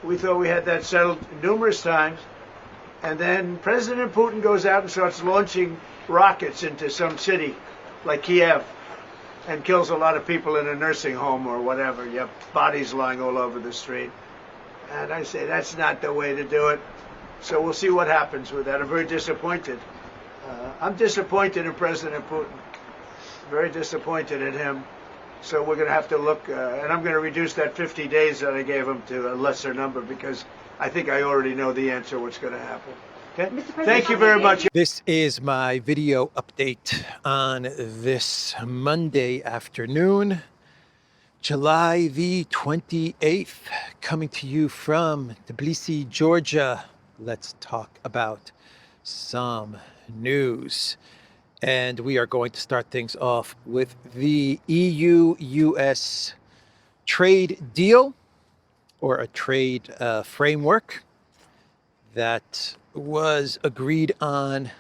We thought we had that settled numerous times. And then President Putin goes out and starts launching rockets into some city like Kiev and kills a lot of people in a nursing home or whatever. You have bodies lying all over the street. And I say, that's not the way to do it. So we'll see what happens with that. I'm very disappointed. I'm disappointed in President Putin. Very disappointed in him. So we're going to have to look, and I'm going to reduce that 50 days that I gave him to a lesser number because I think I already know the answer what's going to happen. Okay? Thank you very much. This is my video update on this Monday afternoon, July the 28th, coming to you from Tbilisi, Georgia. Let's talk about some news. And we are going to start things off with the EU-US trade deal, or a trade framework that was agreed on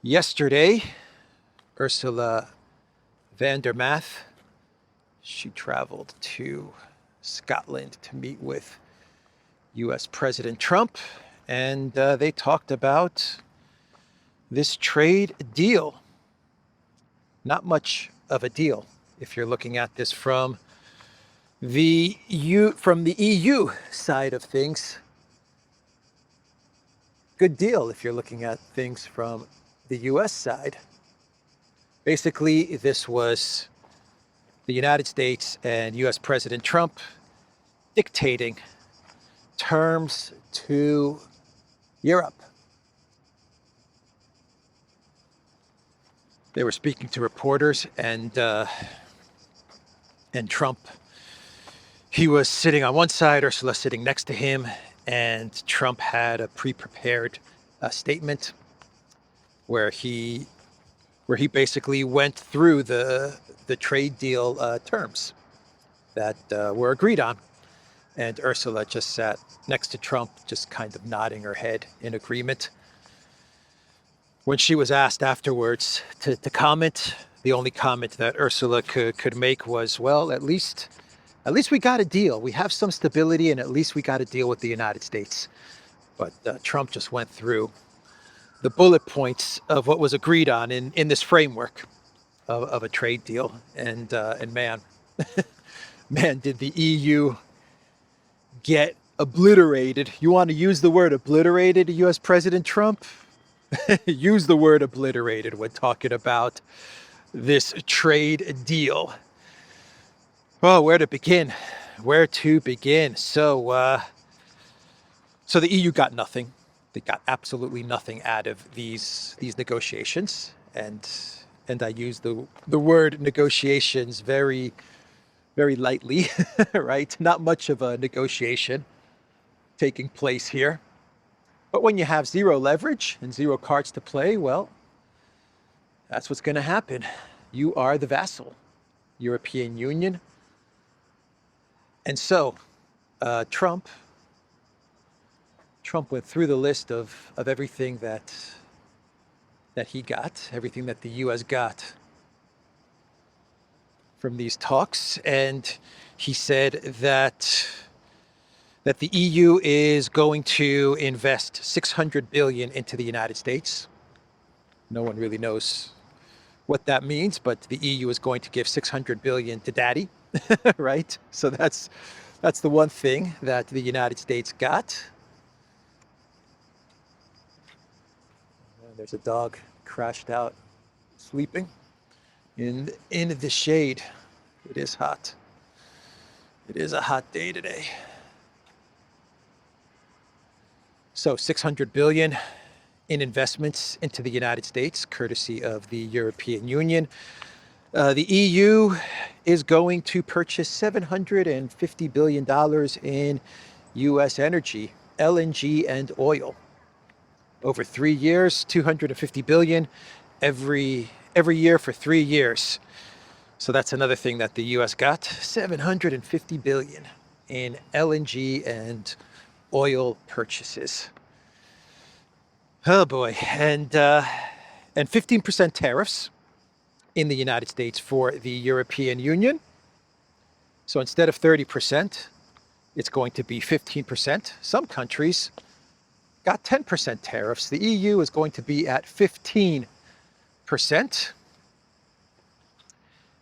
yesterday. Ursula von der Leyen, she traveled to Scotland to meet with US President Trump, and they talked about this trade deal. Not much of a deal if you're looking at this from the EU side of things. Good deal if you're looking at things from the US side. Basically, this was the United States and US President Trump dictating terms to Europe. They were speaking to reporters, and Trump, he was sitting on one side, Ursula sitting next to him, and Trump had a pre-prepared statement where he basically went through the trade deal terms that were agreed on, and Ursula just sat next to Trump, just kind of nodding her head in agreement. When she was asked afterwards to comment, the only comment that Ursula could make was, well, at least we got a deal. We have some stability, and at least we got a deal with the United States. But Trump just went through the bullet points of what was agreed on in this framework of a trade deal. And man, man, did the EU get obliterated. You want to use the word obliterated, US President Trump? Use the word obliterated when talking about this trade deal. Well, where to begin? So the EU got nothing. They got absolutely nothing out of these negotiations, and I use the word negotiations very, very lightly, right? Not much of a negotiation taking place here. But when you have zero leverage and zero cards to play, well, that's what's going to happen. You are the vassal, European Union. And so Trump went through the list of everything that he got, everything that the US got from these talks. And he said that the EU is going to invest $600 billion into the United States. No one really knows what that means, but the EU is going to give $600 billion to Daddy, right? So that's the one thing that the United States got. There's a dog crashed out, sleeping in the shade. It is hot. It is a hot day today. So $600 billion in investments into the United States, courtesy of the European Union. The EU is going to purchase $750 billion in US energy, LNG and oil. Over 3 years, $250 billion every year for 3 years. So that's another thing that the US got, $750 billion in LNG and oil purchases. Oh boy, and 15% tariffs in the United States for the European Union. So instead of 30%, it's going to be 15%. Some countries got 10% tariffs. The EU is going to be at 15%.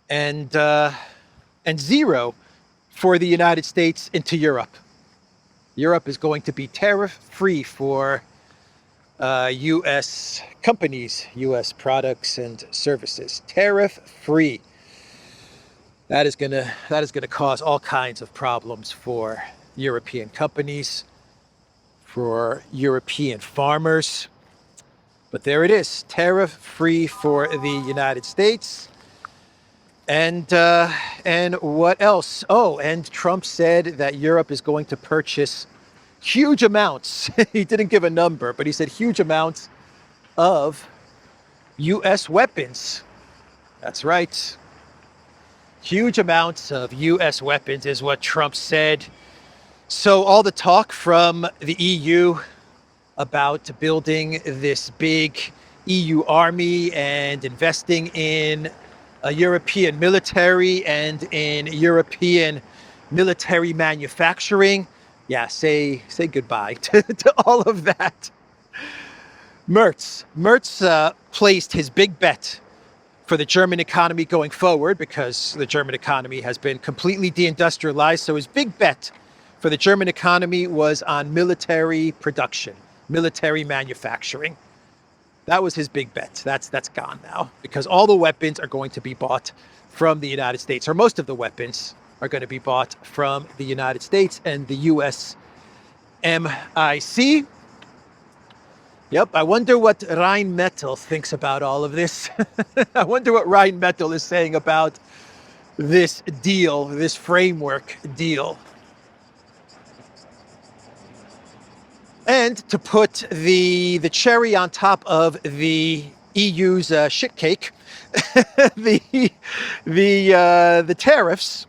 And zero for the United States into Europe. Europe is going to be tariff-free for U.S. companies, U.S. products and services. Tariff-free. That is gonna cause all kinds of problems for European companies, for European farmers. But there it is, tariff-free for the United States. And what else? Oh, and Trump said that Europe is going to purchase huge amounts. He didn't give a number, but he said huge amounts of U.S. weapons. That's right. Huge amounts of U.S. weapons is what Trump said. So all the talk from the EU about building this big EU army and investing in a European military and in European military manufacturing. Yeah, say goodbye to all of that. Merz placed his big bet for the German economy going forward because the German economy has been completely deindustrialized. So his big bet for the German economy was on military production, military manufacturing. That was his big bet. That's gone now because all the weapons are going to be bought from the United States, or most of the weapons are going to be bought from the United States and the US MIC. Yep, I wonder what Rheinmetall thinks about all of this. I wonder what Rheinmetall is saying about this deal, this framework deal. And to put the cherry on top of the EU's shit cake, the tariffs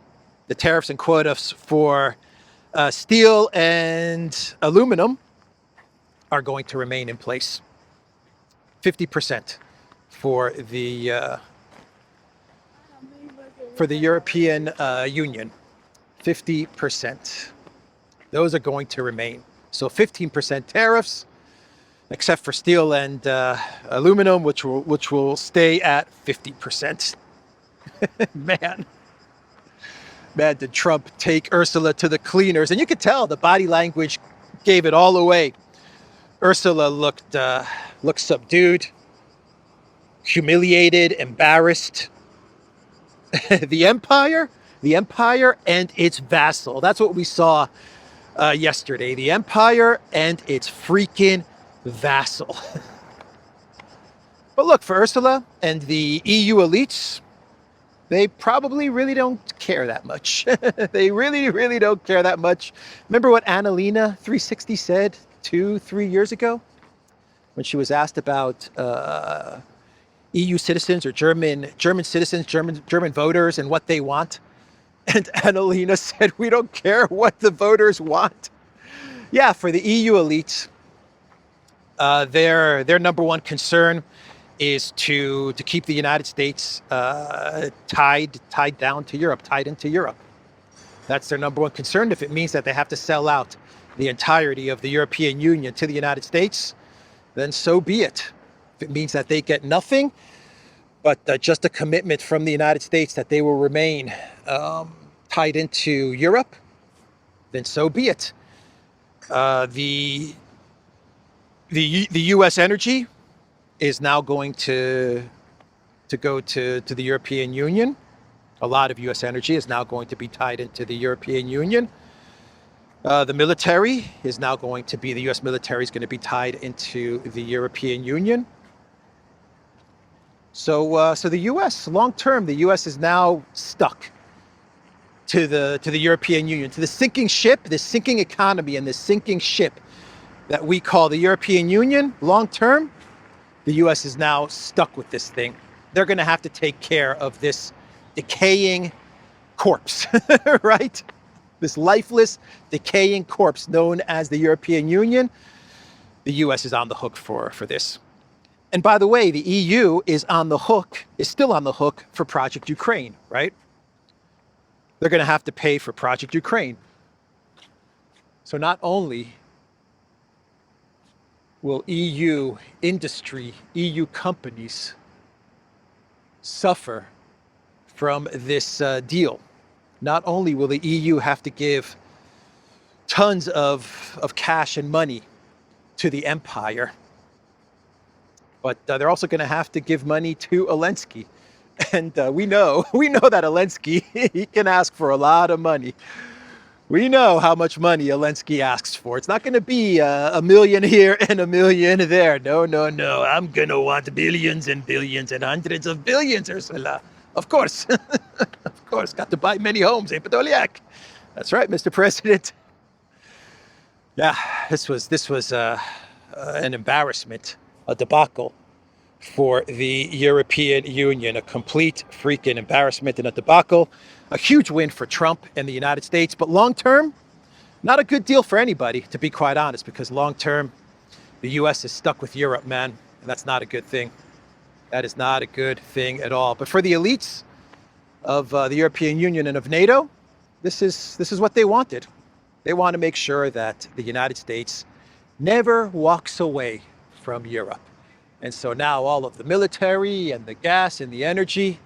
and quotas for steel and aluminum are going to remain in place. 50% for the European Union. 50%. Those are going to remain. So 15% tariffs, except for steel and aluminum, which will stay at 50%. Man, did Trump take Ursula to the cleaners? And you could tell the body language gave it all away. Ursula looked subdued, humiliated, embarrassed. The empire and its vassal. That's what we saw yesterday. The empire and its freaking vassal. But look, for Ursula and the EU elites, they probably really don't care that much. They really, really don't care that much. Remember what Annalena 360 said 2-3 years ago when she was asked about EU citizens or German citizens, German voters and what they want? And Annalena said, we don't care what the voters want. Yeah, for the EU elites, their number one concern is to keep the United States tied into Europe. That's their number one concern. If it means that they have to sell out the entirety of the European Union to the United States, then so be it. If it means that they get nothing, but just a commitment from the United States that they will remain tied into Europe, then so be it. The US energy is now going to go to the European Union. A lot of US energy is now going to be tied into the European Union. The military is now going to be, the US military is going to be tied into the European Union. So the US, long term, the US is now stuck to the European Union, to the sinking ship, this sinking economy and this sinking ship that we call the European Union. Long term, the US is now stuck with this thing. They're going to have to take care of this decaying corpse, right? This lifeless, decaying corpse known as the European Union. The US is on the hook for this. And by the way, the EU is still on the hook for Project Ukraine, right? They're going to have to pay for Project Ukraine. So not only will EU industry, EU companies suffer from this deal, not only will the EU have to give tons of cash and money to the empire, but they're also going to have to give money to Zelensky. And we know that Zelensky, he can ask for a lot of money. We know how much money Zelensky asks for. It's not going to be a million here and a million there. No, no, no. I'm going to want billions and billions and hundreds of billions, Ursula. Of course. Of course. Got to buy many homes, eh, Podolyak? That's right, Mr. President. Yeah, this was an embarrassment, a debacle for the European Union, a complete freaking embarrassment and a debacle. A huge win for Trump and the United States, but long term, not a good deal for anybody, to be quite honest, because long term, the US is stuck with Europe, man, and that's not a good thing. That is not a good thing at all. But for the elites of the European Union and of NATO, this is what they wanted. They want to make sure that the United States never walks away from Europe. And so now all of the military and the gas and the energy,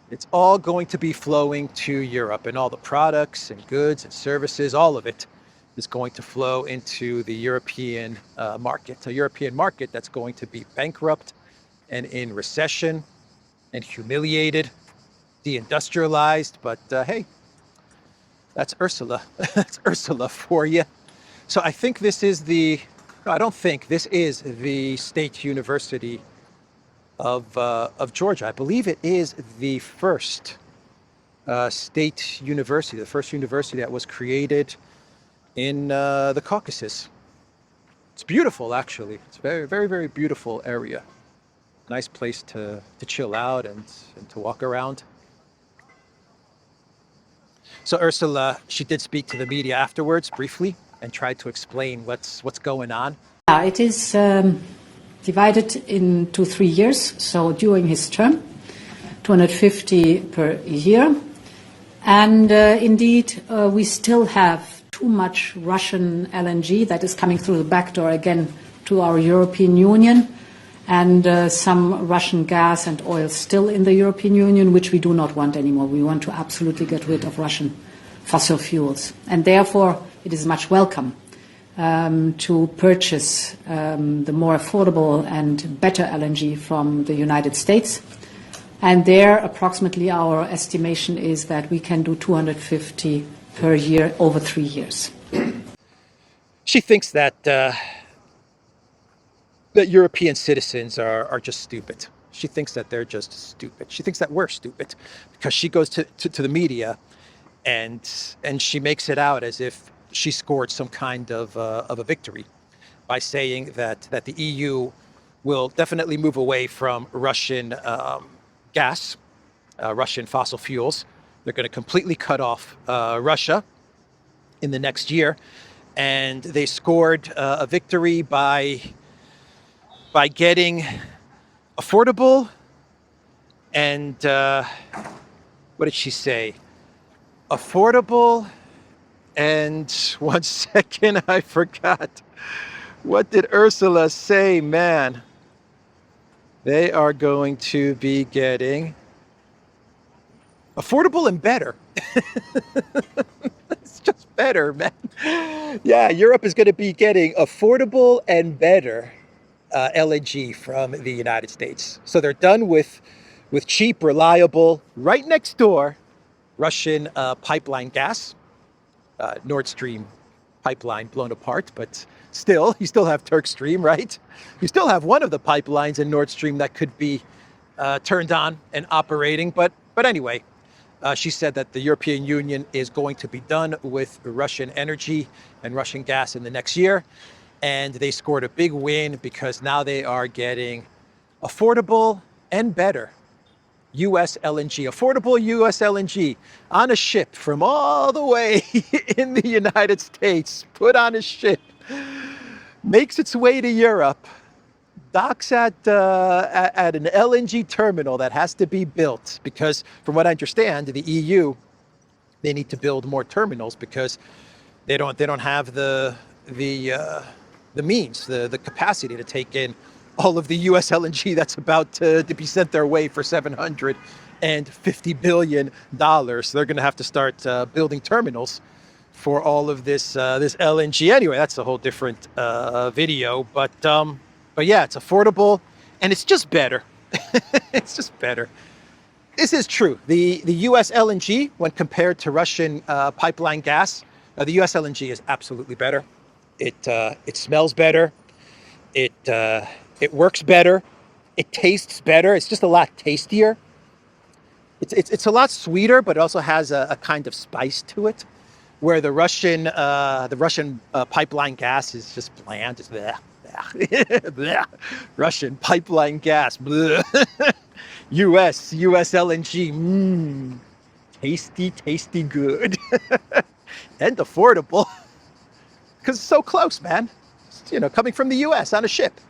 it's all going to be flowing to Europe, and all the products and goods and services, all of it is going to flow into the European market, a European market that's going to be bankrupt and in recession and humiliated, deindustrialized. But hey, that's Ursula. That's Ursula for you. So I think this is I don't think this is the State University of Georgia. I believe it is the first state university, the first university that was created in the Caucasus. It's beautiful, actually. It's a very, very, very beautiful area. Nice place to chill out and to walk around. So Ursula, she did speak to the media afterwards briefly and tried to explain what's going on. Yeah, it is divided into 3 years. So during his term, 250 per year. And indeed, we still have too much Russian LNG that is coming through the back door again to our European Union, and some Russian gas and oil still in the European Union, which we do not want anymore. We want to absolutely get rid of Russian fossil fuels. And therefore, it is much welcome to purchase the more affordable and better LNG from the United States. And there, approximately, our estimation is that we can do 250 per year over 3 years. She thinks that that European citizens are just stupid. She thinks that they're just stupid. She thinks that we're stupid because she goes to the media and she makes it out as if she scored some kind of a victory by saying that the EU will definitely move away from Russian gas, Russian fossil fuels. They're going to completely cut off Russia in the next year, and they scored a victory by getting affordable and what did she say? Affordable and 1 second, I forgot. What did Ursula say, man? They are going to be getting affordable and better. It's just better, man. Yeah, Europe is going to be getting affordable and better LNG from the United States. So they're done with cheap, reliable, right next door Russian pipeline gas. Nord Stream pipeline blown apart, but still, you still have Turk Stream, right? You still have one of the pipelines in Nord Stream that could be turned on and operating. But anyway, she said that the European Union is going to be done with Russian energy and Russian gas in the next year. And they scored a big win because now they are getting affordable and better US LNG, affordable US LNG on a ship from all the way in the United States, put on a ship, makes its way to Europe, docks at an LNG terminal that has to be built because, from what I understand, the EU, they need to build more terminals because They don't have the means, the capacity to take in all of the US LNG that's about to be sent their way for $750 billion. So they're going to have to start building terminals for all of this LNG. Anyway, that's a whole different video. But yeah, it's affordable and it's just better. It's just better. This is true. The US LNG, when compared to Russian pipeline gas, the US LNG is absolutely better. It smells better. It works better. It tastes better. It's just a lot tastier. It's a lot sweeter, but it also has a kind of spice to it, where the Russian pipeline gas is just bland. It's bleh, bleh, bleh. Russian pipeline gas. Bleh. US LNG. Tasty good. And affordable. Because it's so close, man. It's, coming from the US on a ship.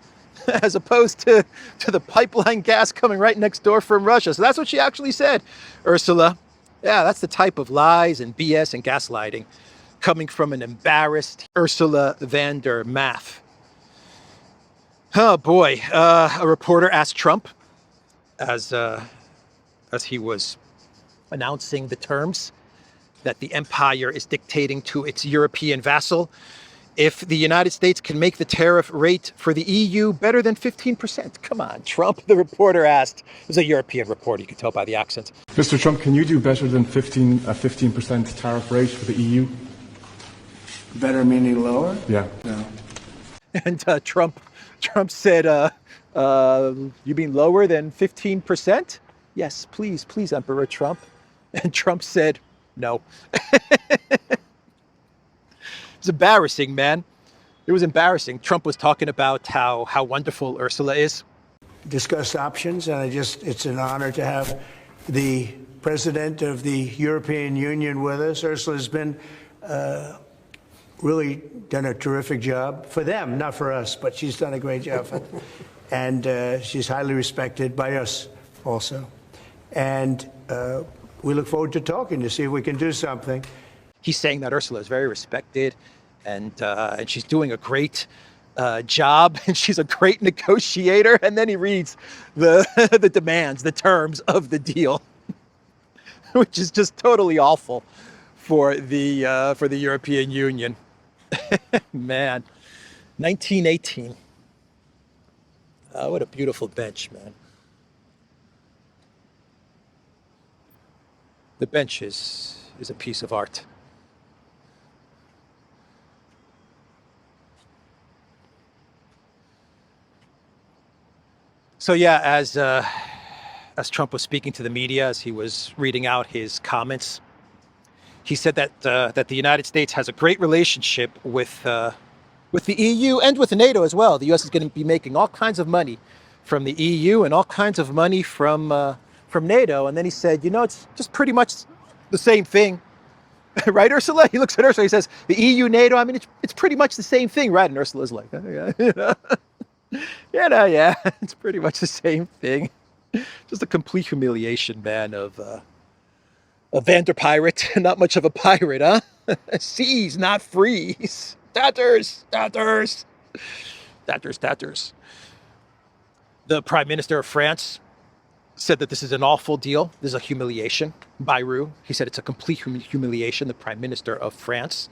As opposed to the pipeline gas coming right next door from Russia. So that's what she actually said, Ursula. Yeah, that's the type of lies and BS and gaslighting coming from an embarrassed Ursula van der Maaf. Oh boy, a reporter asked Trump as he was announcing the terms that the empire is dictating to its European vassal, if the United States can make the tariff rate for the EU better than 15%. Come on, Trump, the reporter asked. It was a European reporter, you could tell by the accent. Mr. Trump, can you do better than 15% tariff rate for the EU? Better meaning lower? Yeah. No. And Trump said, you mean lower than 15%? Yes, please, Emperor Trump. And Trump said, no. It's embarrassing, man. It was embarrassing. Trump was talking about how wonderful Ursula is. Discussed options, and it's an honor to have the President of the European Union with us. Ursula's been really done a terrific job for them, not for us, but she's done a great job for them. And she's highly respected by us also. And we look forward to talking to see if we can do something. He's saying that Ursula is very respected and she's doing a great job and she's a great negotiator. And then he reads the demands, the terms of the deal, which is just totally awful for the European Union. Man, 1918. What a beautiful bench, man. The bench is a piece of art. So yeah, as Trump was speaking to the media, as he was reading out his comments, he said that the United States has a great relationship with the EU and with NATO as well. The U.S. is going to be making all kinds of money from the EU and all kinds of money from NATO. And then he said, it's just pretty much the same thing. Right, Ursula? He looks at Ursula, he says, the EU, NATO, I mean, it's pretty much the same thing, right? And Ursula's like, yeah, it's pretty much the same thing. Just a complete humiliation, man, of a Vander pirate. Not much of a pirate, huh? Seas, not frees. Tatters. The Prime Minister of France said that this is an awful deal. This is a humiliation. Bayrou, he said it's a complete humiliation, the Prime Minister of France.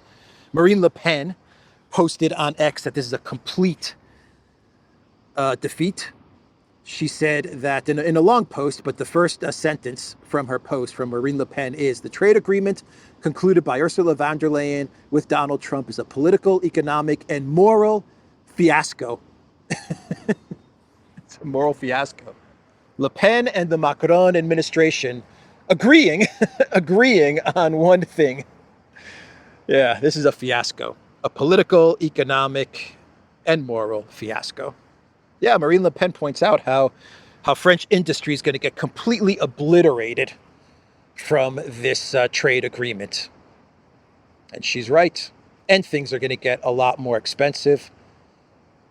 Marine Le Pen posted on X that this is a complete defeat. She said that in a long post, but the first sentence from her post from Marine Le Pen is, the trade agreement concluded by Ursula von der Leyen with Donald Trump is a political, economic, and moral fiasco. It's a moral fiasco. Le Pen and the Macron administration agreeing on one thing. Yeah, this is a fiasco. A political, economic, and moral fiasco. Yeah, Marine Le Pen points out how French industry is going to get completely obliterated from this trade agreement. And she's right. And things are going to get a lot more expensive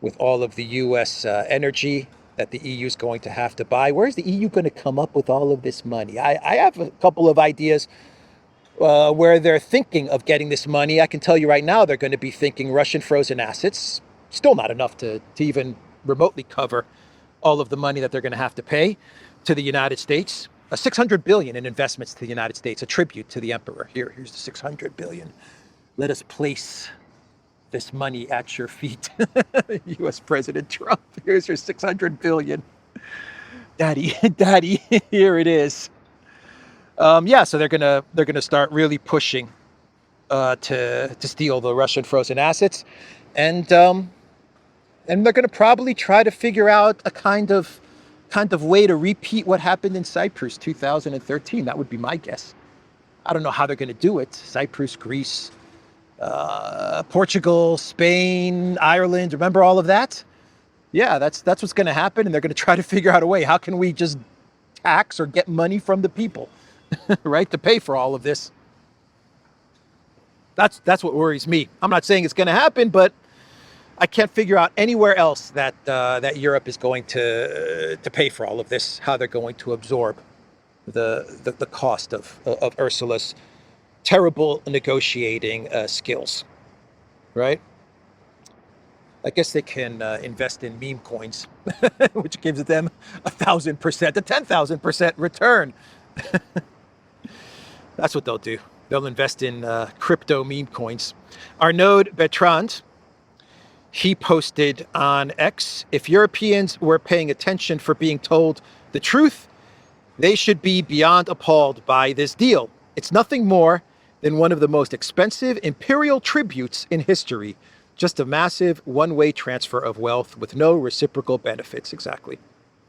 with all of the U.S. energy that the EU is going to have to buy. Where's the EU going to come up with all of this money? I have a couple of ideas. where they're thinking of getting this money. I can tell you right now, they're going to be thinking Russian frozen assets. Still not enough to even remotely cover all of the money that they're going to have to pay to the United States. 600 billion in investments to the United States, a tribute to the emperor. Here's the 600 billion. Let us place this money at your feet. US President Trump, here's your 600 billion. Daddy, here it is. Yeah, so they're gonna start really pushing to steal the Russian frozen assets, and they're gonna probably try to figure out a kind of way to repeat what happened in Cyprus 2013. That would be my guess. I don't know how they're gonna do it. Cyprus, Greece, Portugal, Spain, Ireland. Remember all of that? Yeah, that's what's gonna happen, and they're gonna try to figure out a way. How can we just tax or get money from the people, right, to pay for all of this? That's what worries me. I'm not saying it's going to happen, but I can't figure out anywhere else that Europe is going to pay for all of this. How they're going to absorb the cost of Ursula's terrible negotiating skills, right? I guess they can invest in meme coins, which gives them 1,000% to 10,000% return. That's what they'll do. They'll invest in crypto meme coins. Arnaud Bertrand, he posted on X, if Europeans were paying attention for being told the truth, they should be beyond appalled by this deal. It's nothing more than one of the most expensive imperial tributes in history. Just a massive one-way transfer of wealth with no reciprocal benefits. Exactly.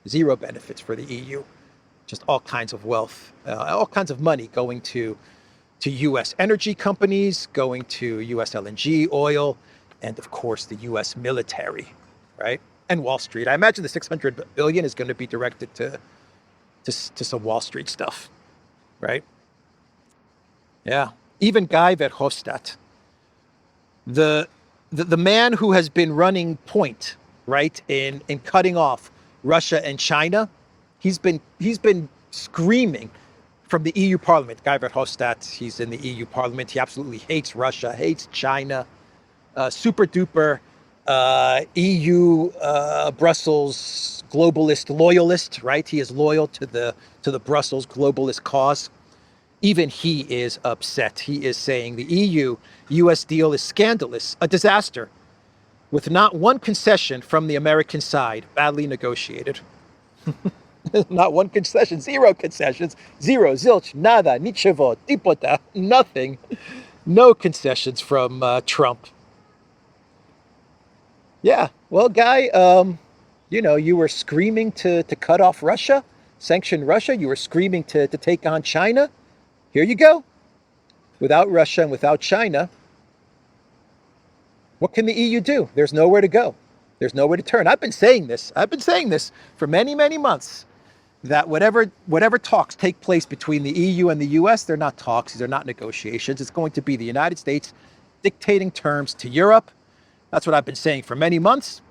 Zero benefits for the EU. Just all kinds of wealth, all kinds of money going to US energy companies, going to US LNG, oil, and of course the US military, right? And Wall Street. I imagine the 600 billion is going to be directed to some Wall Street stuff, right? Yeah. Even Guy Verhofstadt, the man who has been running point, right, in cutting off Russia and China, he's been screaming from the EU Parliament. Guy Verhofstadt, he's in the EU Parliament. He absolutely hates Russia, hates China, super duper EU Brussels globalist loyalist, right? He is loyal to the Brussels globalist cause. Even he is upset. He is saying the EU-US deal is scandalous, a disaster, with not one concession from the American side, badly negotiated. Not one concession, zero concessions, zero, zilch, nada, nichevo, tipota, nothing. No concessions from Trump. Yeah, well, Guy, you were screaming to cut off Russia, sanction Russia. You were screaming to take on China. Here you go. Without Russia and without China, what can the EU do? There's nowhere to go. There's nowhere to turn. I've been saying this for many, many months, that whatever talks take place between the EU and the US, they're not talks, these are not negotiations. It's going to be the United States dictating terms to Europe. That's what I've been saying for many months.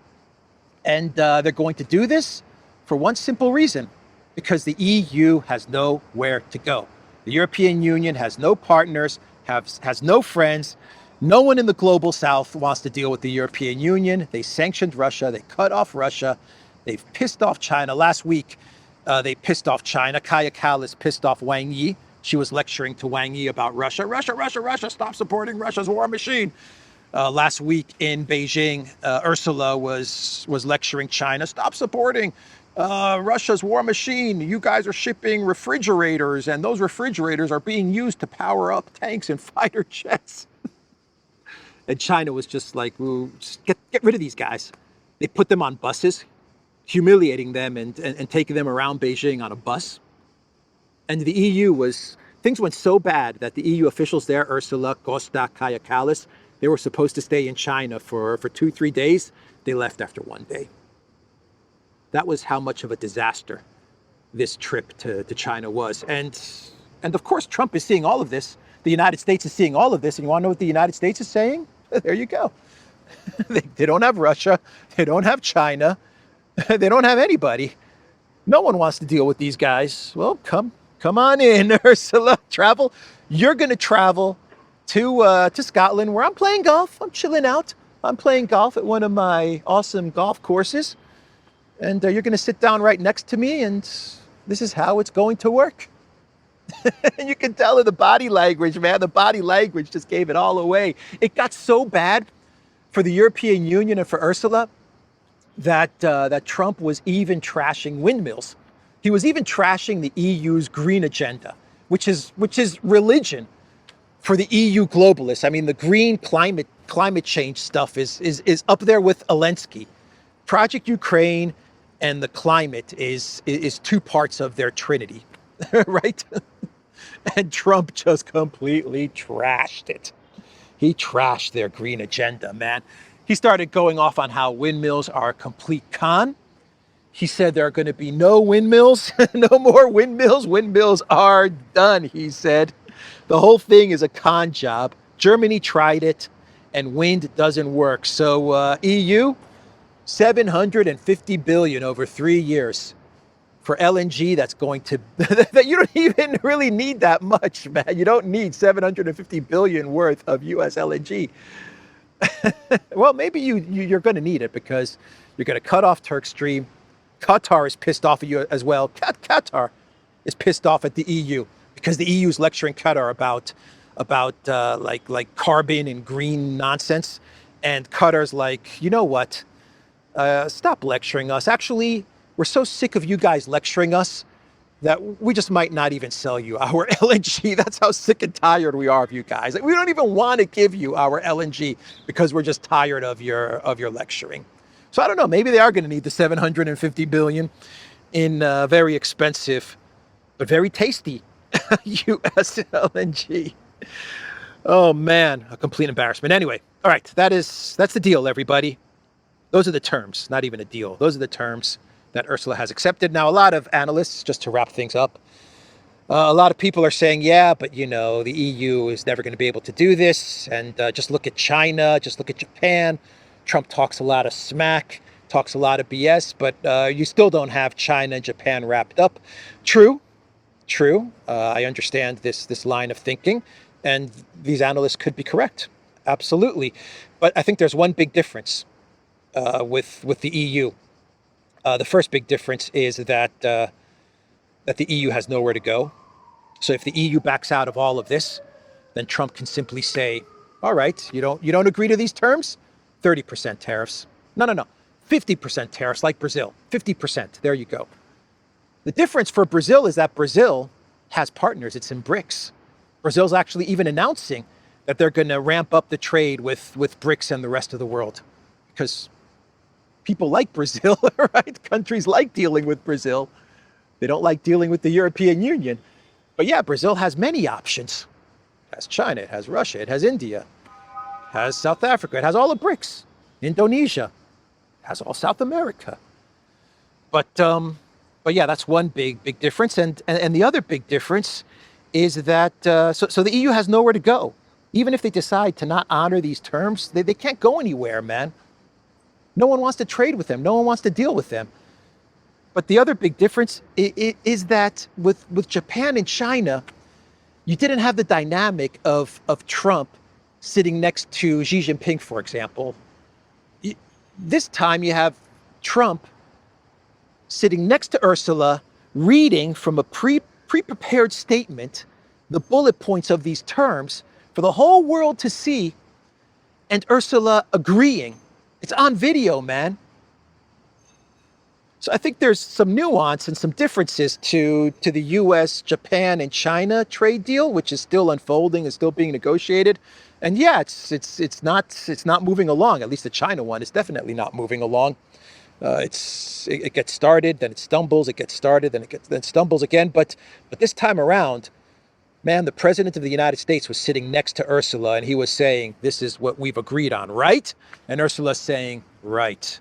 And they're going to do this for one simple reason, because the EU has nowhere to go. The European Union has no partners, has no friends. No one in the global south wants to deal with the European Union. They sanctioned Russia. They cut off Russia. They've pissed off China. Last week, they pissed off China. Kaya Kallas pissed off Wang Yi. She was lecturing to Wang Yi about Russia. Russia, stop supporting Russia's war machine. Last week in Beijing, Ursula was lecturing China. Stop supporting Russia's war machine. You guys are shipping refrigerators, and those refrigerators are being used to power up tanks and fighter jets. And China was just like, ooh, just get rid of these guys. They put them on buses, humiliating them and taking them around Beijing on a bus. And the EU things went so bad that the EU officials there, Ursula, Costa, Kaya Kallas, they were supposed to stay in China for 2-3 days. They left after 1 day. That was how much of a disaster this trip to China was. And of course, Trump is seeing all of this. The United States is seeing all of this. And you want to know what the United States is saying? There you go. They don't have Russia. They don't have China. They don't have anybody. No one wants to deal with these guys. Well, come on in, Ursula. Travel. you're going to travel to Scotland, where I'm playing golf. I'm chilling out. I'm playing golf at one of my awesome golf courses. And you're going to sit down right next to me, and this is how it's going to work. And you can tell in the body language, man. The body language just gave it all away. It got so bad for the European Union and for Ursula that Trump was even trashing windmills. He was even trashing the EU's green agenda, which is religion for the EU globalists. I mean, the green climate change stuff is up there with Zelensky. Project Ukraine and the climate is two parts of their trinity, right? And Trump just completely trashed it. He trashed their green agenda, man. He started going off on how windmills are a complete con. He said there are going to be no windmills, no more windmills. Windmills are done, he said. The whole thing is a con job. Germany tried it, and wind doesn't work. So EU, 750 billion over 3 years for LNG. That's going to that you don't even really need that much, man. You don't need 750 billion worth of US LNG. Well, maybe you're going to need it because you're going to cut off Turk Stream. Qatar is pissed off at you as well. Qatar is pissed off at the EU because the EU is lecturing Qatar about like carbon and green nonsense, and Qatar's like, you know what? Stop lecturing us. Actually, we're so sick of you guys lecturing us that we just might not even sell you our LNG. That's how sick and tired we are of you guys. Like, we don't even want to give you our LNG because we're just tired of your lecturing. So I don't know. Maybe they are going to need the 750 billion in very expensive but very tasty US LNG. Oh man, a complete embarrassment. Anyway, all right, that's the deal, everybody. Those are the terms, not even a deal. Those are the terms that Ursula has accepted. Now, a lot of analysts, just to wrap things up, a lot of people are saying, yeah, but you know, the EU is never going to be able to do this. And just look at China, just look at Japan. Trump talks a lot of smack, talks a lot of BS, but you still don't have China and Japan wrapped up. True. I understand this line of thinking, and these analysts could be correct. Absolutely. But I think there's one big difference with the EU. The first big difference is that the EU has nowhere to go. So if the EU backs out of all of this, then Trump can simply say, all right, you don't agree to these terms? 30% tariffs. No. 50% tariffs, like Brazil. 50%. There you go. The difference for Brazil is that Brazil has partners. It's in BRICS. Brazil's actually even announcing that they're going to ramp up the trade with BRICS and the rest of the world, because people like Brazil, right? Countries like dealing with Brazil. They don't like dealing with the European Union. But yeah, Brazil has many options. It has China, it has Russia, it has India, it has South Africa, it has all the BRICS. Indonesia, it has all South America. But yeah, that's one big difference. And the other big difference is that, so the EU has nowhere to go. Even if they decide to not honor these terms, they can't go anywhere, man. No one wants to trade with them. No one wants to deal with them. But the other big difference is that with Japan and China, you didn't have the dynamic of Trump sitting next to Xi Jinping, for example. This time you have Trump sitting next to Ursula, reading from a pre-prepared statement, the bullet points of these terms for the whole world to see, and Ursula agreeing. It's on video, man. So I think there's some nuance and some differences to the US, Japan, and China trade deal, which is still unfolding, is still being negotiated. And yeah, it's not moving along. At least the China one is definitely not moving along. It gets started, then it stumbles. It gets started, then it stumbles again. But this time around, man, the president of the United States was sitting next to Ursula, and he was saying, "This is what we've agreed on, right?" And Ursula's saying, "Right."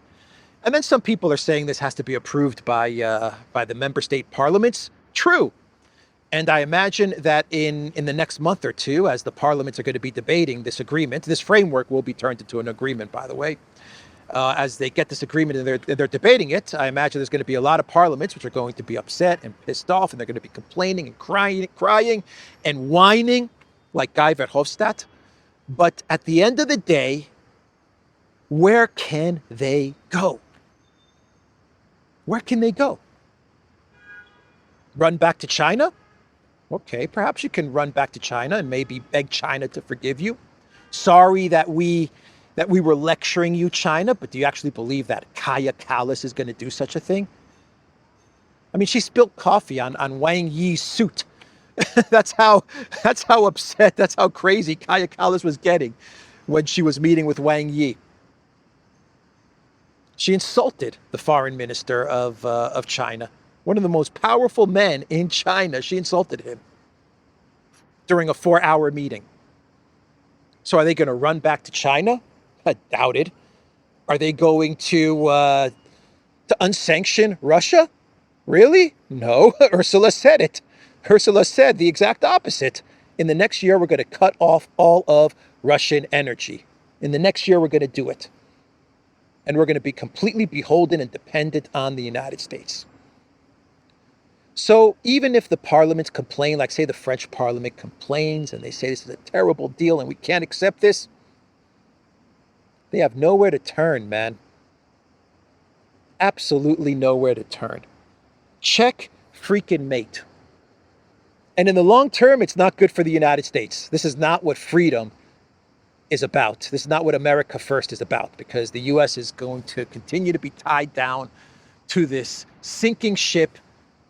And then some people are saying this has to be approved by the member state parliaments. True. And I imagine that in the next month or two, as the parliaments are going to be debating this agreement, this framework will be turned into an agreement, by the way. As they get this agreement and they're debating it, I imagine there's going to be a lot of parliaments which are going to be upset and pissed off, and they're going to be complaining and crying and whining like Guy Verhofstadt. But at the end of the day, where can they go? Where can they go? Run back to China? Okay, perhaps you can run back to China and maybe beg China to forgive you. Sorry that we were lecturing you, China, but do you actually believe that Kaya Kallas is going to do such a thing? I mean, she spilled coffee on Wang Yi's suit. That's how upset, that's how crazy Kaya Kallas was getting when she was meeting with Wang Yi. She insulted the foreign minister of China, one of the most powerful men in China. She insulted him during a 4-hour meeting. So are they going to run back to China? I doubt it. Are they going to unsanction Russia? Really? No. Ursula said it. Ursula said the exact opposite. In the next year, we're going to cut off all of Russian energy. In the next year, we're going to do it. And we're going to be completely beholden and dependent on the United States. So even if the parliaments complain, like say the French parliament complains and they say this is a terrible deal and we can't accept this, they have nowhere to turn, man. Absolutely nowhere to turn. Check freaking mate. And in the long term, it's not good for the United States. This is not what freedom is about. This is not what America First is about, because the U.S. is going to continue to be tied down to this sinking ship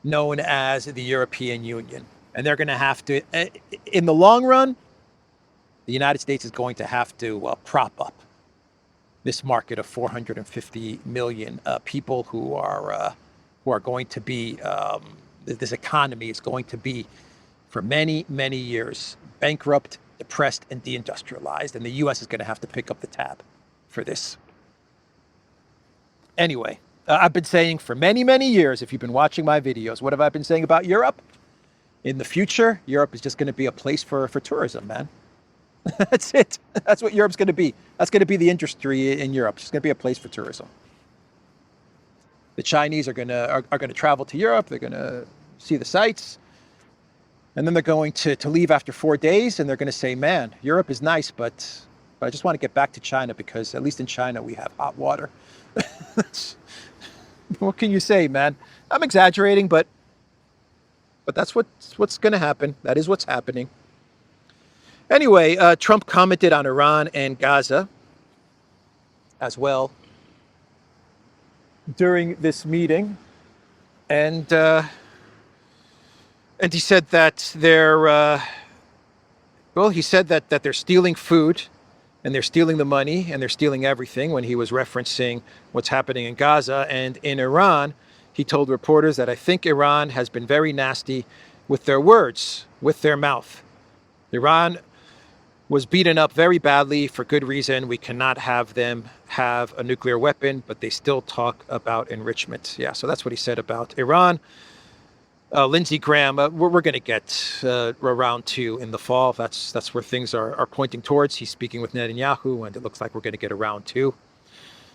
known as the European Union. And they're going to have to, in the long run, the United States is going to have to prop up this market of 450 million people who are going to be, this economy is going to be, for many, many years, bankrupt, depressed, and deindustrialized. And the U.S. is going to have to pick up the tab for this. Anyway, I've been saying for many, many years, if you've been watching my videos, what have I been saying about Europe? In the future, Europe is just going to be a place for tourism, man. That's it. That's what Europe's going to be. That's going to be the industry in Europe. It's going to be a place for tourism. The Chinese are going to travel to Europe. They're going to see the sights. And then they're going to leave after 4 days, and they're going to say, man, Europe is nice, but I just want to get back to China, because at least in China we have hot water. What can you say, man? I'm exaggerating, but that's what's going to happen. That is what's happening. Anyway, Trump commented on Iran and Gaza as well during this meeting, and he said that they're they're stealing food, and they're stealing the money, and they're stealing everything, when he was referencing what's happening in Gaza. And in Iran, he told reporters that I think Iran has been very nasty with their words, with their mouth. Iran was beaten up very badly for good reason. We cannot have them have a nuclear weapon, but they still talk about enrichment. Yeah, so that's what he said about Iran. Lindsey Graham, we're going to get a round 2 in the fall. That's where things are pointing towards. He's speaking with Netanyahu, and it looks like we're going to get a round 2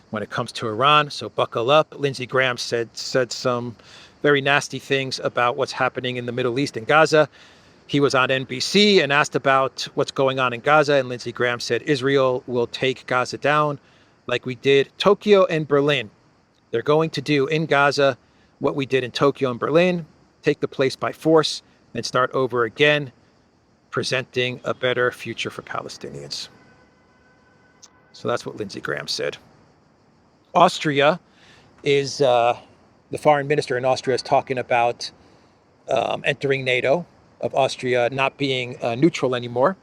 when it comes to Iran. So buckle up. Lindsey Graham said some very nasty things about what's happening in the Middle East and Gaza. He was on NBC and asked about what's going on in Gaza, and Lindsey Graham said Israel will take Gaza down like we did Tokyo and Berlin. They're going to do in Gaza what we did in Tokyo and Berlin, take the place by force and start over again, presenting a better future for Palestinians. So that's what Lindsey Graham said. Austria is, the foreign minister in Austria is talking about entering NATO, of Austria not being neutral anymore,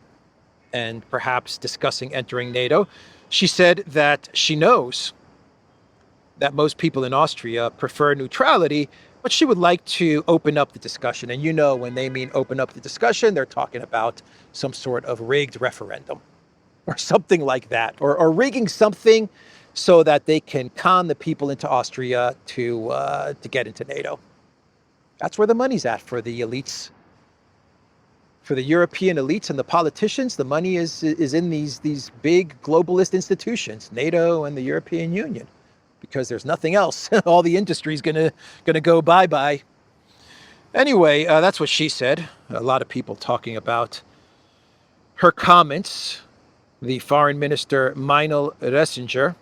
and perhaps discussing entering NATO. She said that she knows that most people in Austria prefer neutrality, but she would like to open up the discussion. And when they mean open up the discussion, they're talking about some sort of rigged referendum or something like that, or rigging something so that they can con the people into Austria to get into NATO. That's where the money's at for the elites. For the European elites and the politicians, the money is in these big globalist institutions, NATO and the European Union, because there's nothing else. All the industry is gonna go bye-bye. Anyway, that's what she said. A lot of people talking about her comments, the foreign minister, Meinl Ressinger,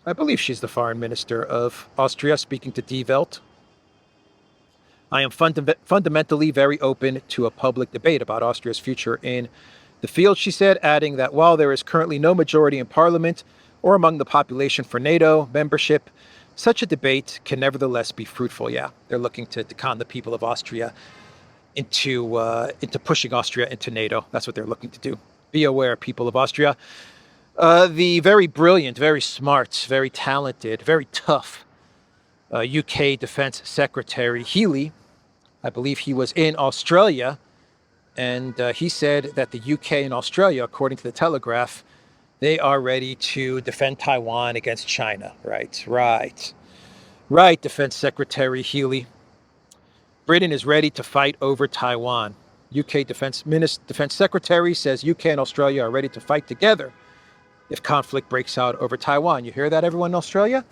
I believe she's the foreign minister of Austria, speaking to Die Welt. I am fundamentally very open to a public debate about Austria's future in the field, she said, adding that while there is currently no majority in parliament or among the population for NATO membership, such a debate can nevertheless be fruitful. Yeah, they're looking to con the people of Austria into pushing Austria into NATO. That's what they're looking to do. Be aware, people of Austria. The very brilliant, very smart, very talented, very tough UK Defense Secretary Healey, I believe he was in Australia, and he said that the UK and Australia, according to the Telegraph, they are ready to defend Taiwan against China. Right, Defense Secretary Healey. Britain is ready to fight over Taiwan. UK Defense Secretary says UK and Australia are ready to fight together if conflict breaks out over Taiwan. You hear that, everyone in Australia?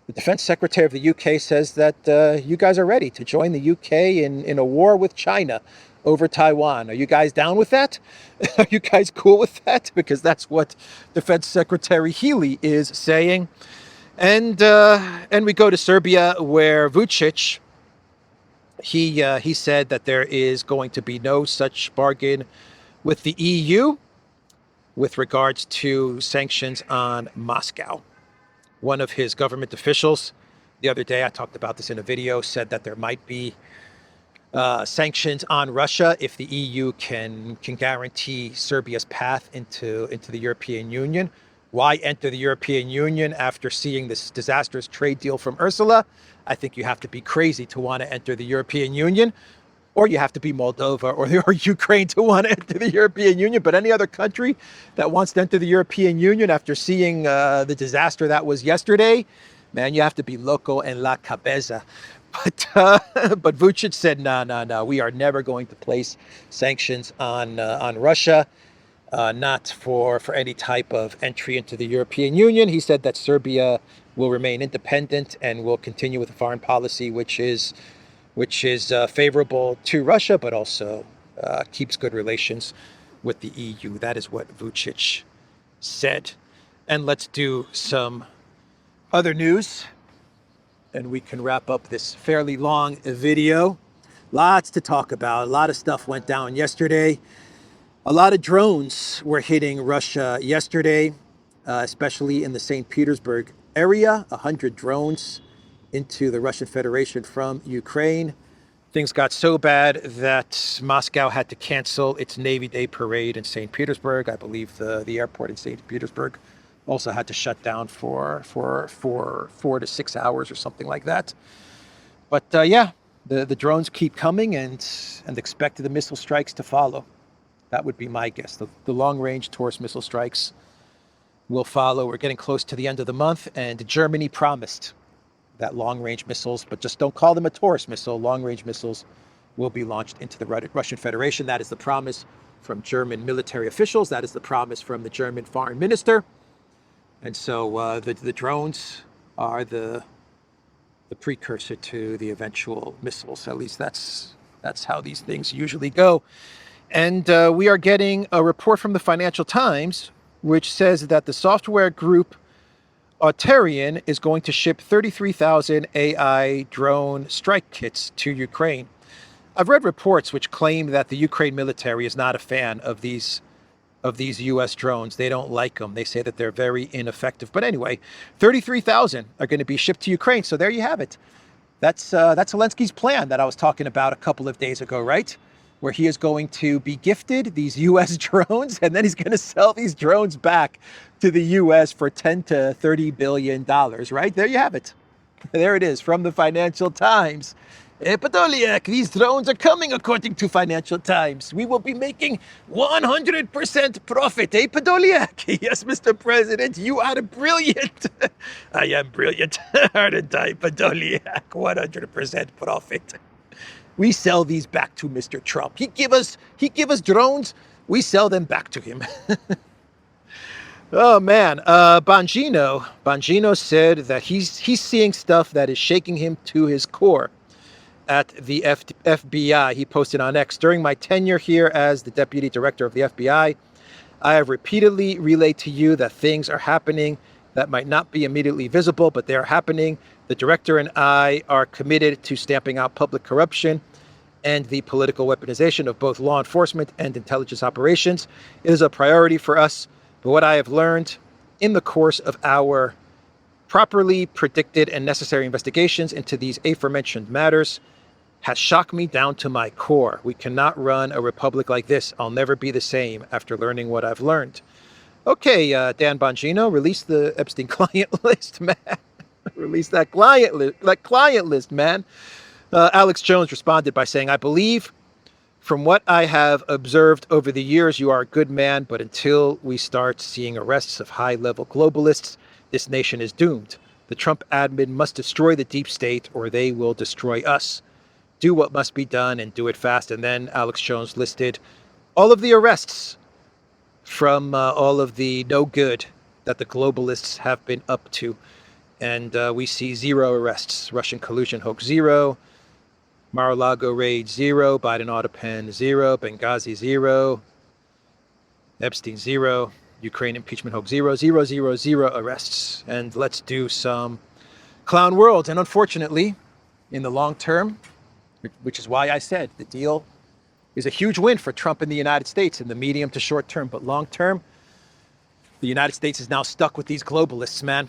The Defense Secretary of the UK says that you guys are ready to join the UK in a war with China over Taiwan. Are you guys down with that? Are you guys cool with that? Because that's what Defense Secretary Healey is saying. And we go to Serbia, where Vučić, he said that there is going to be no such bargain with the EU with regards to sanctions on Moscow. One of his government officials, the other day, I talked about this in a video, said that there might be sanctions on Russia if the EU can guarantee Serbia's path into the European Union. Why enter the European Union after seeing this disastrous trade deal from Ursula? I think you have to be crazy to want to enter the European Union, or you have to be Moldova or Ukraine to want to enter the European Union. But any other country that wants to enter the European Union after seeing the disaster that was yesterday, man, you have to be loco en la cabeza. But Vučić said, no, we are never going to place sanctions on Russia, not for any type of entry into the European Union. He said that Serbia will remain independent and will continue with a foreign policy which is favorable to Russia, but also keeps good relations with the EU. That is what Vučić said. And let's do some other news, and we can wrap up this fairly long video. Lots to talk about. A lot of stuff went down yesterday. A lot of drones were hitting Russia yesterday, especially in the St. Petersburg area. 100 drones into the Russian Federation from Ukraine. Things got so bad that Moscow had to cancel its Navy Day parade in St. Petersburg. I believe the airport in St. Petersburg also had to shut down for 4 to 6 hours or something like that. But yeah, the drones keep coming, and expect the missile strikes to follow. That would be my guess. The long-range Taurus missile strikes will follow. We're getting close to the end of the month, and Germany promised that long-range missiles, but just don't call them a Taurus missile, long-range missiles will be launched into the Russian Federation. That is the promise from German military officials. That is the promise from the German foreign minister. And so the drones are the precursor to the eventual missiles. At least that's how these things usually go. And we are getting a report from the Financial Times, which says that the software group ETHEREUM is going to ship 33,000 AI drone strike kits to Ukraine. I've read reports which claim that the Ukraine military is not a fan of these U.S. drones. They don't like them. They say that they're very ineffective. But anyway, 33,000 are going to be shipped to Ukraine. So there you have it. That's Zelensky's plan that I was talking about a couple of days ago, right? Where he is going to be gifted these U.S. drones, and then he's going to sell these drones back to the U.S. for $10 to $30 billion, right? There you have it. There it is from the Financial Times. Podolyak, these drones are coming according to Financial Times. We will be making 100% profit. Podolyak? Yes, Mr. President, you are brilliant. I am brilliant, aren't I, Podolyak? 100% profit. We sell these back to Mr. Trump. He give us drones. We sell them back to him. Oh man, Bongino said that he's seeing stuff that is shaking him to his core at the FBI. He posted on X, during my tenure here as the deputy director of the FBI, I have repeatedly relayed to you that things are happening that might not be immediately visible, but they are happening. The director and I are committed to stamping out public corruption and the political weaponization of both law enforcement and intelligence operations. It is a priority for us, but what I have learned in the course of our properly predicted and necessary investigations into these aforementioned matters has shocked me down to my core. We cannot run a republic like this. I'll never be the same after learning what I've learned. Okay, Dan Bongino, release the Epstein client list, man. Release that client list, man. Alex Jones responded by saying, I believe from what I have observed over the years, you are a good man, but until we start seeing arrests of high-level globalists, this nation is doomed. The Trump admin must destroy the deep state or they will destroy us. Do what must be done and do it fast. And then Alex Jones listed all of the arrests from all of the no good that the globalists have been up to. And we see 0 arrests. Russian collusion hoax 0. Mar-a-Lago raid 0. Biden auto pen 0. Benghazi 0. Epstein 0. Ukraine impeachment hoax 0. 0, 0, 0 arrests. And let's do some clown world. And unfortunately, in the long term, which is why I said the deal is a huge win for Trump and the United States in the medium to short term. But long term, the United States is now stuck with these globalists, man.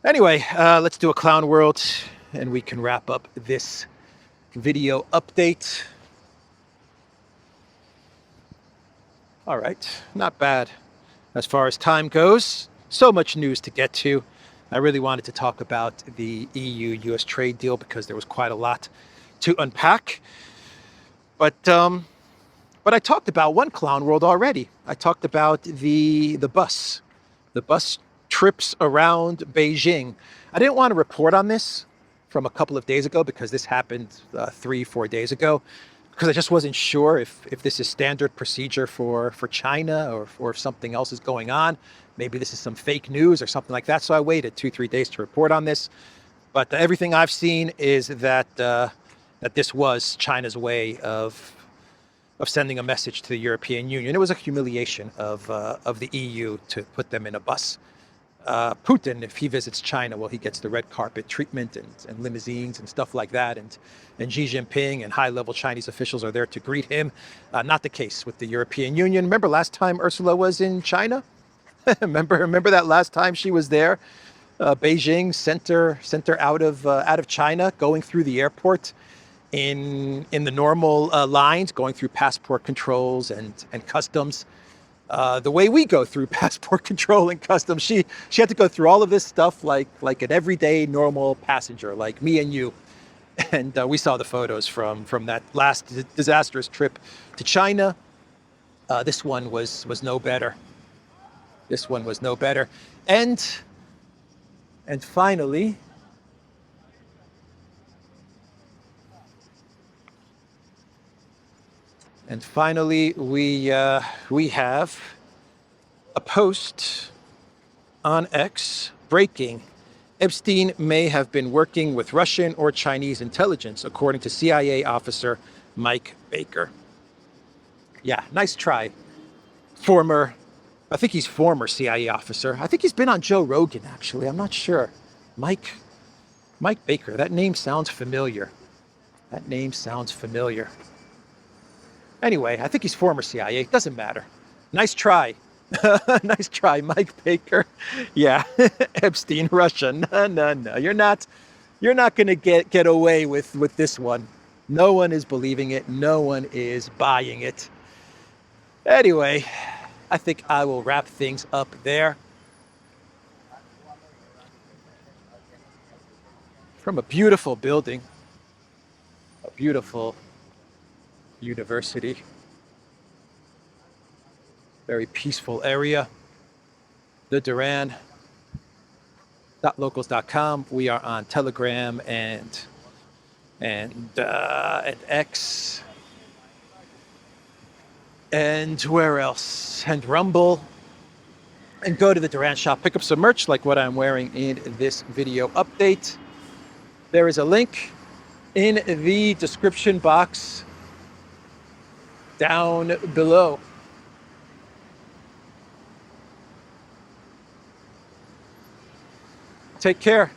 Anyway, let's do a clown world and we can wrap up this video update. All right, not bad as far as time goes. So much news to get to. I really wanted to talk about the EU-US trade deal because there was quite a lot to unpack. But I talked about one clown world already. I talked about the bus trips around Beijing. I didn't want to report on this from a couple of days ago because this happened 3-4 days ago, because I just wasn't sure if this is standard procedure for China or if something else is going on. Maybe this is some fake news or something like that. So I waited 2-3 days to report on this. But everything I've seen is that this was China's way of sending a message to the European Union. It was a humiliation of the EU to put them in a bus. Putin, if he visits China, well, he gets the red carpet treatment and limousines and stuff like that. And Xi Jinping and high-level Chinese officials are there to greet him. Not the case with the European Union. Remember last time Ursula was in China? remember that last time she was there? Beijing sent her out of China, going through the airport in the normal lines, going through passport controls and customs. The way we go through passport control and customs, she had to go through all of this stuff like an everyday normal passenger, like me and you. And we saw the photos from that last disastrous trip to China. This one was no better. This one was no better. And finally, we have a post on X breaking. Epstein may have been working with Russian or Chinese intelligence, according to CIA officer Mike Baker. Yeah, nice try. I think he's former CIA officer. I think he's been on Joe Rogan, actually. I'm not sure. Mike Baker. That name sounds familiar. Anyway, I think he's former CIA. Doesn't matter. Nice try. Nice try, Mike Baker. Yeah, Epstein, Russia. No. You're not going to get away with this one. No one is believing it. No one is buying it. Anyway, I think I will wrap things up there. From a beautiful building, a beautiful university, very peaceful area, the Duran. .locals.com. We are on Telegram and X. And where else? And Rumble. And go to the Duran shop, pick up some merch like what I'm wearing in this video update. There is a link in the description box down below. Take care.